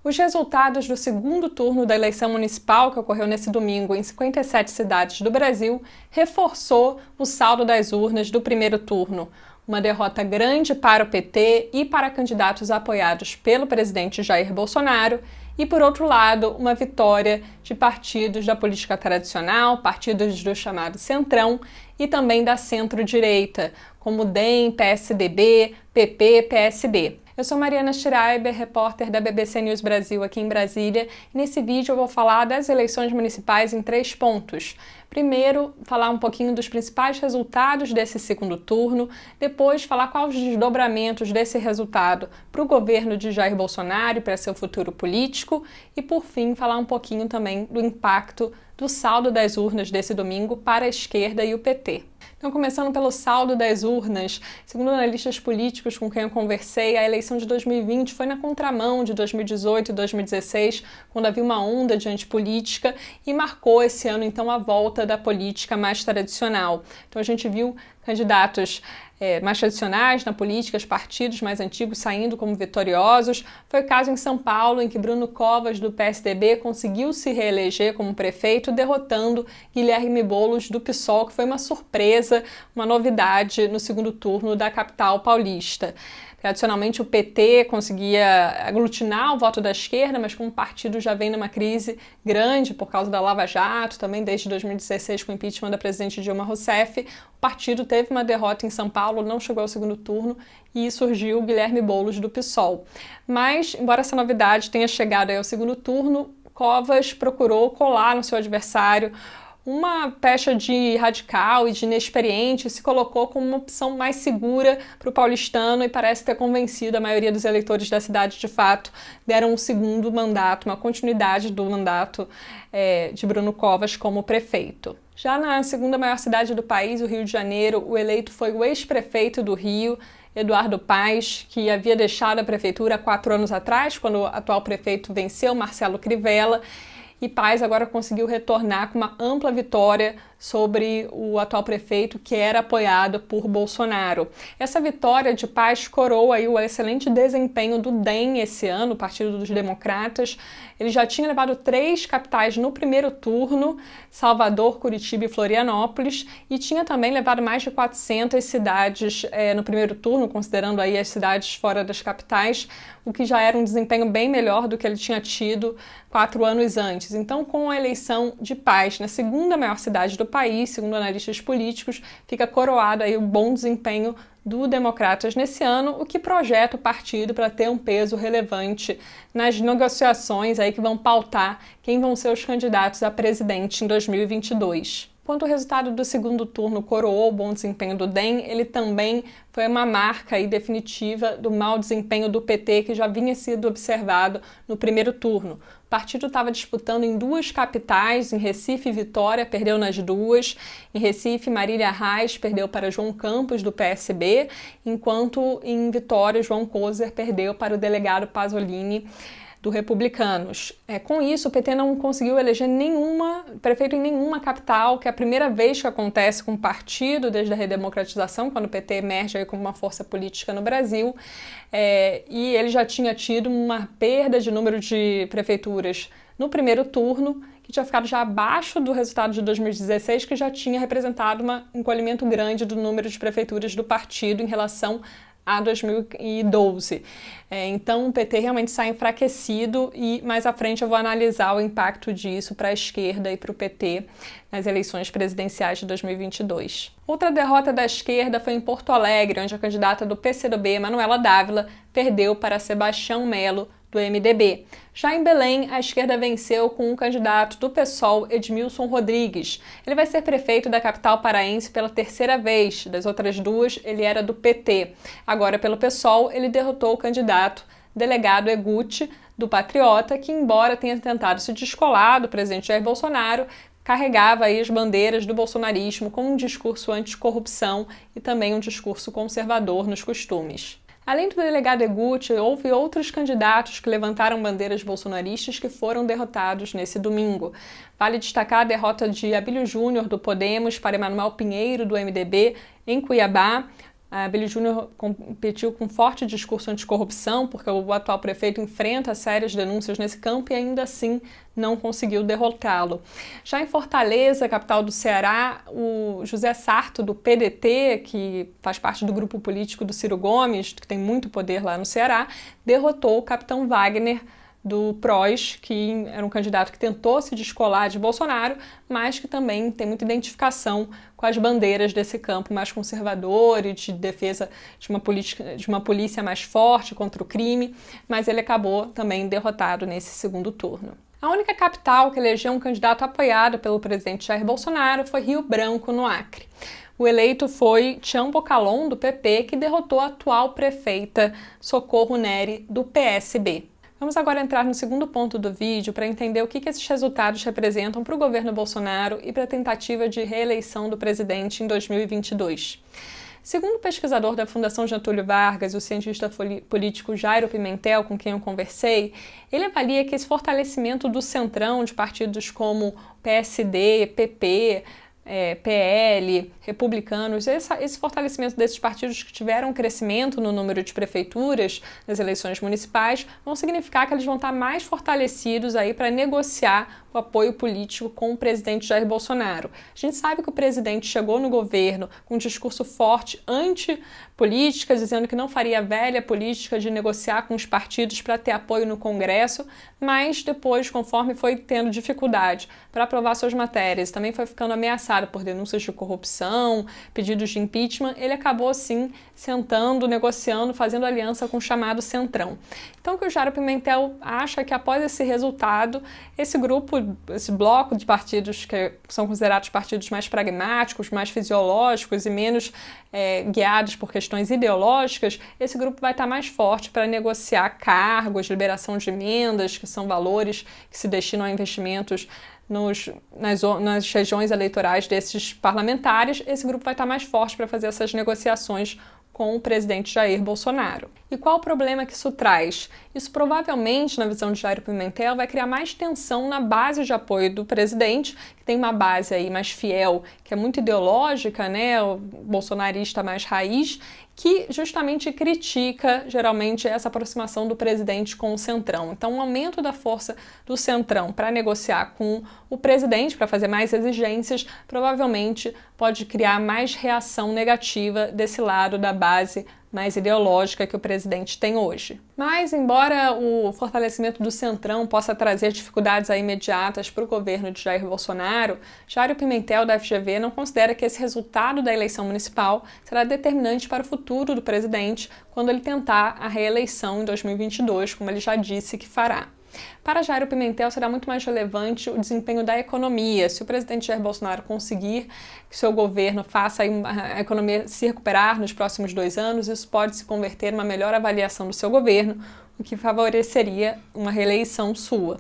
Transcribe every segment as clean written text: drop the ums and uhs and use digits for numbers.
Os resultados do segundo turno da eleição municipal, que ocorreu nesse domingo em 57 cidades do Brasil, reforçou o saldo das urnas do primeiro turno. Uma derrota grande para o PT e para candidatos apoiados pelo presidente Jair Bolsonaro, e, por outro lado, uma vitória de partidos da política tradicional, partidos do chamado Centrão e também da centro-direita, como DEM, PSDB, PP, PSB. Eu sou Mariana Schreiber, repórter da BBC News Brasil aqui em Brasília, e nesse vídeo eu vou falar das eleições municipais em 3 pontos. Primeiro, falar um pouquinho dos principais resultados desse segundo turno, depois falar quais os desdobramentos desse resultado para o governo de Jair Bolsonaro e para seu futuro político, e por fim, falar um pouquinho também do impacto do saldo das urnas desse domingo para a esquerda e o PT. Então, começando pelo saldo das urnas, segundo analistas políticos com quem eu conversei, a eleição de 2020 foi na contramão de 2018 e 2016, quando havia uma onda de antipolítica, e marcou esse ano, então, a volta da política mais tradicional. Então, a gente viu candidatos mais tradicionais na política, os partidos mais antigos saindo como vitoriosos. Foi o caso em São Paulo, em que Bruno Covas, do PSDB, conseguiu se reeleger como prefeito, derrotando Guilherme Boulos, do PSOL, que foi uma surpresa, uma novidade no segundo turno da capital paulista. Tradicionalmente, o PT conseguia aglutinar o voto da esquerda, mas como o partido já vem numa crise grande por causa da Lava Jato, também desde 2016 com o impeachment da presidente Dilma Rousseff, o partido teve uma derrota em São Paulo, não chegou ao segundo turno e surgiu Guilherme Boulos do PSOL. Mas, embora essa novidade tenha chegado ao segundo turno, Covas procurou colar no seu adversário uma pecha de radical e de inexperiente, se colocou como uma opção mais segura para o paulistano e parece ter convencido a maioria dos eleitores da cidade. De fato, deram um segundo mandato, uma continuidade do mandato de Bruno Covas como prefeito. Já na segunda maior cidade do país, o Rio de Janeiro, o eleito foi o ex-prefeito do Rio, Eduardo Paes, que havia deixado a prefeitura há 4 anos atrás, quando o atual prefeito venceu, Marcelo Crivella, e Paes agora conseguiu retornar com uma ampla vitória sobre o atual prefeito, que era apoiado por Bolsonaro. Essa vitória de Paes coroa aí o excelente desempenho do DEM esse ano, o Partido dos Democratas. Ele já tinha levado 3 capitais no primeiro turno, Salvador, Curitiba e Florianópolis, e tinha também levado mais de 400 cidades no primeiro turno, considerando aí as cidades fora das capitais, o que já era um desempenho bem melhor do que ele tinha tido 4 anos antes. Então, com a eleição de Paes na segunda maior cidade do país, segundo analistas políticos, fica coroado aí o bom desempenho do Democratas nesse ano, o que projeta o partido para ter um peso relevante nas negociações aí que vão pautar quem vão ser os candidatos a presidente em 2022. Quanto o resultado do segundo turno coroou o bom desempenho do DEM, ele também foi uma marca aí definitiva do mau desempenho do PT, que já vinha sido observado no primeiro turno. O partido estava disputando em 2 capitais, em Recife e Vitória, perdeu nas 2. Em Recife, Marília Reis perdeu para João Campos, do PSB, enquanto em Vitória, João Coser perdeu para o delegado Pasolini, do Republicanos. Com isso, o PT não conseguiu eleger prefeito em nenhuma capital, que é a primeira vez que acontece com o partido desde a redemocratização, quando o PT emerge aí como uma força política no Brasil, e ele já tinha tido uma perda de número de prefeituras no primeiro turno, que tinha ficado já abaixo do resultado de 2016, que já tinha representado um encolhimento grande do número de prefeituras do partido em relação a 2012. Então, o PT realmente sai enfraquecido e mais à frente eu vou analisar o impacto disso para a esquerda e para o PT nas eleições presidenciais de 2022. Outra derrota da esquerda foi em Porto Alegre, onde a candidata do PCdoB, Manuela Dávila, perdeu para Sebastião Melo, do MDB. Já em Belém, a esquerda venceu com um candidato do PSOL, Edmilson Rodrigues. Ele vai ser prefeito da capital paraense pela 3ª vez. Das outras 2, ele era do PT. Agora, pelo PSOL, ele derrotou o candidato delegado Eguchi, do Patriota, que, embora tenha tentado se descolar do presidente Jair Bolsonaro, carregava aí as bandeiras do bolsonarismo com um discurso anticorrupção e também um discurso conservador nos costumes. Além do delegado Eguchi, houve outros candidatos que levantaram bandeiras bolsonaristas que foram derrotados nesse domingo. Vale destacar a derrota de Abílio Júnior, do Podemos, para Emanuel Pinheiro, do MDB, em Cuiabá. A Billy Júnior competiu com forte discurso anticorrupção, porque o atual prefeito enfrenta sérias denúncias nesse campo e ainda assim não conseguiu derrotá-lo. Já em Fortaleza, capital do Ceará, o José Sarto, do PDT, que faz parte do grupo político do Ciro Gomes, que tem muito poder lá no Ceará, derrotou o capitão Wagner, do PROS, que era um candidato que tentou se descolar de Bolsonaro, mas que também tem muita identificação com as bandeiras desse campo mais conservador e de defesa de uma polícia mais forte contra o crime, mas ele acabou também derrotado nesse segundo turno. A única capital que elegeu um candidato apoiado pelo presidente Jair Bolsonaro foi Rio Branco, no Acre. O eleito foi Tião Bocalon, do PP, que derrotou a atual prefeita Socorro Neri, do PSB. Vamos agora entrar no segundo ponto do vídeo para entender o que esses resultados representam para o governo Bolsonaro e para a tentativa de reeleição do presidente em 2022. Segundo o pesquisador da Fundação Getúlio Vargas e o cientista político Jairo Pimentel, com quem eu conversei, ele avalia que esse fortalecimento do centrão de partidos como PSD, PP, PL, republicanos, esse fortalecimento desses partidos que tiveram um crescimento no número de prefeituras nas eleições municipais vão significar que eles vão estar mais fortalecidos aí para negociar o apoio político com o presidente Jair Bolsonaro. A gente sabe que o presidente chegou no governo com um discurso forte anti-política, dizendo que não faria a velha política de negociar com os partidos para ter apoio no Congresso, mas depois, conforme foi tendo dificuldade para aprovar suas matérias, também foi ficando ameaçado por denúncias de corrupção, pedidos de impeachment, ele acabou sim sentando, negociando, fazendo aliança com o chamado Centrão. Então o que o Jairo Pimentel acha que após esse resultado, esse bloco de partidos que são considerados partidos mais pragmáticos, mais fisiológicos e menos guiados por questões ideológicas, esse grupo vai estar mais forte para negociar cargos, liberação de emendas, que são valores que se destinam a investimentos nas regiões eleitorais desses parlamentares. Esse grupo vai estar mais forte para fazer essas negociações com o presidente Jair Bolsonaro. E qual o problema que isso traz? Isso provavelmente, na visão de Jairo Pimentel, vai criar mais tensão na base de apoio do presidente, que tem uma base aí mais fiel, que é muito ideológica, né, o bolsonarista mais raiz, que justamente critica, geralmente, essa aproximação do presidente com o Centrão. Então, um aumento da força do Centrão para negociar com o presidente, para fazer mais exigências, provavelmente pode criar mais reação negativa desse lado da base mais ideológica que o presidente tem hoje. Mas, embora o fortalecimento do Centrão possa trazer dificuldades aí imediatas para o governo de Jair Bolsonaro, Jairo Pimentel, da FGV, não considera que esse resultado da eleição municipal será determinante para o futuro do presidente quando ele tentar a reeleição em 2022, como ele já disse que fará. Para Jairo Pimentel, será muito mais relevante o desempenho da economia. Se o presidente Jair Bolsonaro conseguir que seu governo faça a economia se recuperar nos próximos 2 anos, isso pode se converter numa melhor avaliação do seu governo, o que favoreceria uma reeleição sua.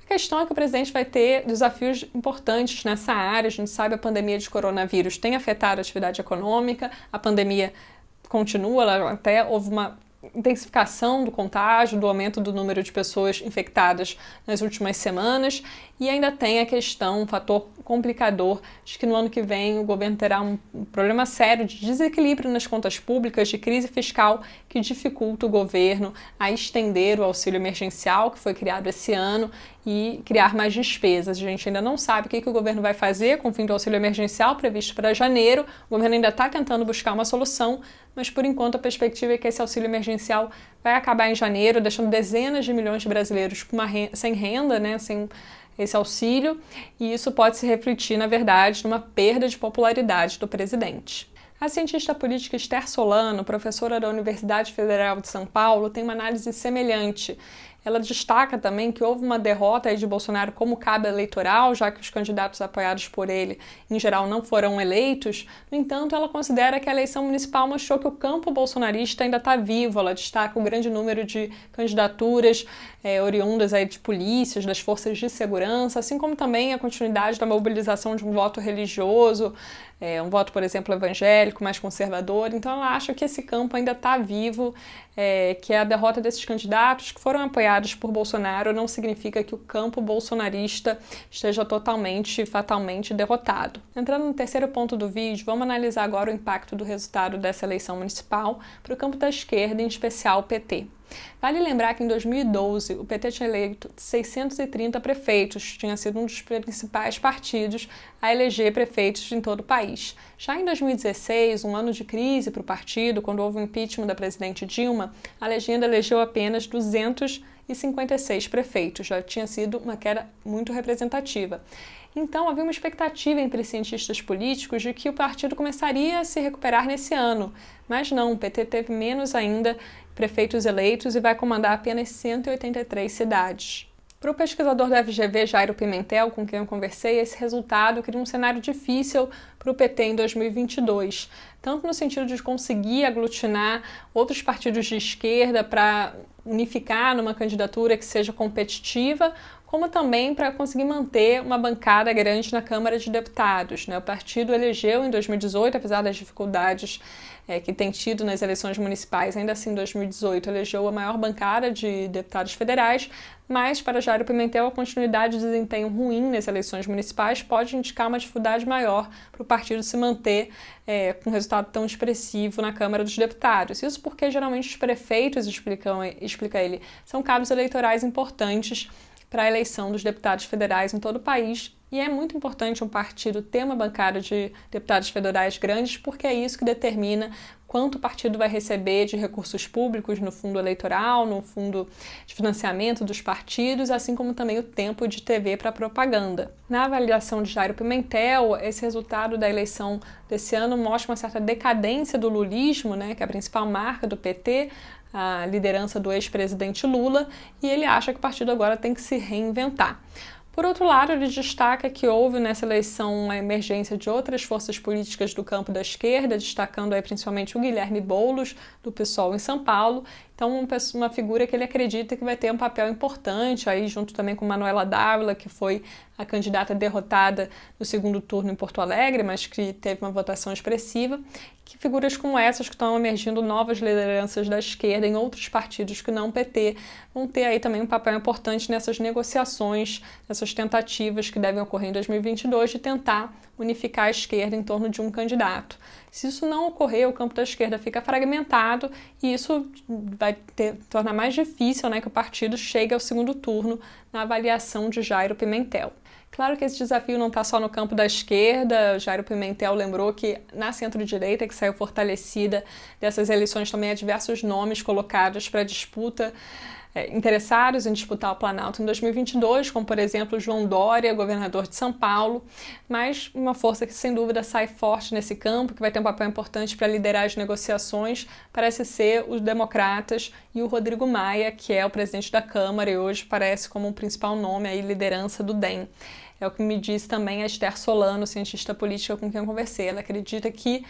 A questão é que o presidente vai ter desafios importantes nessa área. A gente sabe que a pandemia de coronavírus tem afetado a atividade econômica, a pandemia continua, até houve uma intensificação do contágio, do aumento do número de pessoas infectadas nas últimas semanas, e ainda tem a questão, um fator complicador, de que no ano que vem o governo terá um problema sério de desequilíbrio nas contas públicas, de crise fiscal, que dificulta o governo a estender o auxílio emergencial que foi criado esse ano e criar mais despesas. A gente ainda não sabe o que o governo vai fazer com o fim do auxílio emergencial previsto para janeiro. O governo ainda está tentando buscar uma solução, mas por enquanto a perspectiva é que esse auxílio emergencial vai acabar em janeiro, deixando dezenas de milhões de brasileiros sem renda, né, sem esse auxílio, e isso pode se refletir, na verdade, numa perda de popularidade do presidente. A cientista política Esther Solano, professora da Universidade Federal de São Paulo, tem uma análise semelhante. Ela destaca também que houve uma derrota de Bolsonaro como cabo eleitoral, já que os candidatos apoiados por ele, em geral, não foram eleitos. No entanto, ela considera que a eleição municipal mostrou que o campo bolsonarista ainda está vivo. Ela destaca o grande número de candidaturas oriundas aí de polícias, das forças de segurança, assim como também a continuidade da mobilização de um voto religioso um voto, por exemplo, evangélico, mais conservador. Então ela acha que esse campo ainda está vivo, que a derrota desses candidatos que foram apoiados por Bolsonaro não significa que o campo bolsonarista esteja totalmente, fatalmente derrotado. Entrando no terceiro ponto do vídeo, vamos analisar agora o impacto do resultado dessa eleição municipal para o campo da esquerda, em especial o PT. Vale lembrar que em 2012 o PT tinha eleito 630 prefeitos, tinha sido um dos principais partidos a eleger prefeitos em todo o país. Já em 2016, um ano de crise para o partido, quando houve o impeachment da presidente Dilma, a legenda elegeu apenas 256 prefeitos, já tinha sido uma queda muito representativa. Então, havia uma expectativa entre cientistas políticos de que o partido começaria a se recuperar nesse ano, mas não, o PT teve menos ainda prefeitos eleitos e vai comandar apenas 183 cidades. Para o pesquisador da FGV, Jairo Pimentel, com quem eu conversei, esse resultado cria um cenário difícil para o PT em 2022, tanto no sentido de conseguir aglutinar outros partidos de esquerda para unificar numa candidatura que seja competitiva, como também para conseguir manter uma bancada grande na Câmara de Deputados. O partido elegeu em 2018, apesar das dificuldades que tem tido nas eleições municipais, ainda assim em 2018 elegeu a maior bancada de deputados federais, mas para Jairo Pimentel a continuidade de desempenho ruim nas eleições municipais pode indicar uma dificuldade maior para o partido se manter com um resultado tão expressivo na Câmara dos Deputados. Isso porque geralmente os prefeitos, explica ele, são cabos eleitorais importantes para a eleição dos deputados federais em todo o país, e é muito importante um partido ter uma bancada de deputados federais grandes, porque é isso que determina quanto o partido vai receber de recursos públicos no fundo eleitoral, no fundo de financiamento dos partidos, assim como também o tempo de TV para propaganda. Na avaliação de Jairo Pimentel, esse resultado da eleição desse ano mostra uma certa decadência do lulismo, que é a principal marca do PT, a liderança do ex-presidente Lula, e ele acha que o partido agora tem que se reinventar. Por outro lado, ele destaca que houve nessa eleição uma emergência de outras forças políticas do campo da esquerda, destacando aí principalmente o Guilherme Boulos, do PSOL em São Paulo. Então, uma figura que ele acredita que vai ter um papel importante, aí junto também com Manuela Dávila, que foi a candidata derrotada no segundo turno em Porto Alegre, mas que teve uma votação expressiva, que figuras como essas que estão emergindo novas lideranças da esquerda em outros partidos que não o PT, vão ter aí também um papel importante nessas negociações, nessas tentativas que devem ocorrer em 2022 de tentar unificar a esquerda em torno de um candidato. Se isso não ocorrer, o campo da esquerda fica fragmentado e isso vai tornar mais difícil que o partido chegue ao segundo turno na avaliação de Jairo Pimentel. Claro que esse desafio não está só no campo da esquerda. Jairo Pimentel lembrou que na centro-direita, que saiu fortalecida dessas eleições, também há diversos nomes colocados para disputa, interessados em disputar o Planalto em 2022, como por exemplo João Dória, governador de São Paulo, mas uma força que sem dúvida sai forte nesse campo, que vai ter um papel importante para liderar as negociações, parece ser os democratas e o Rodrigo Maia, que é o presidente da Câmara e hoje parece como o principal nome aí, liderança do DEM. É o que me diz também a Esther Solano, cientista política com quem eu conversei. Ela acredita que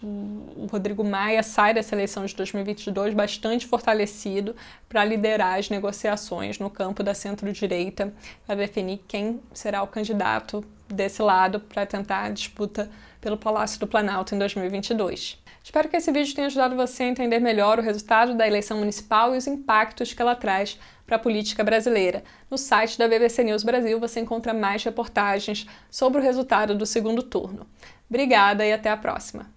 o Rodrigo Maia sai dessa eleição de 2022 bastante fortalecido para liderar as negociações no campo da centro-direita, para definir quem será o candidato desse lado para tentar a disputa pelo Palácio do Planalto em 2022. Espero que esse vídeo tenha ajudado você a entender melhor o resultado da eleição municipal e os impactos que ela traz para a política brasileira. No site da BBC News Brasil você encontra mais reportagens sobre o resultado do segundo turno. Obrigada e até a próxima!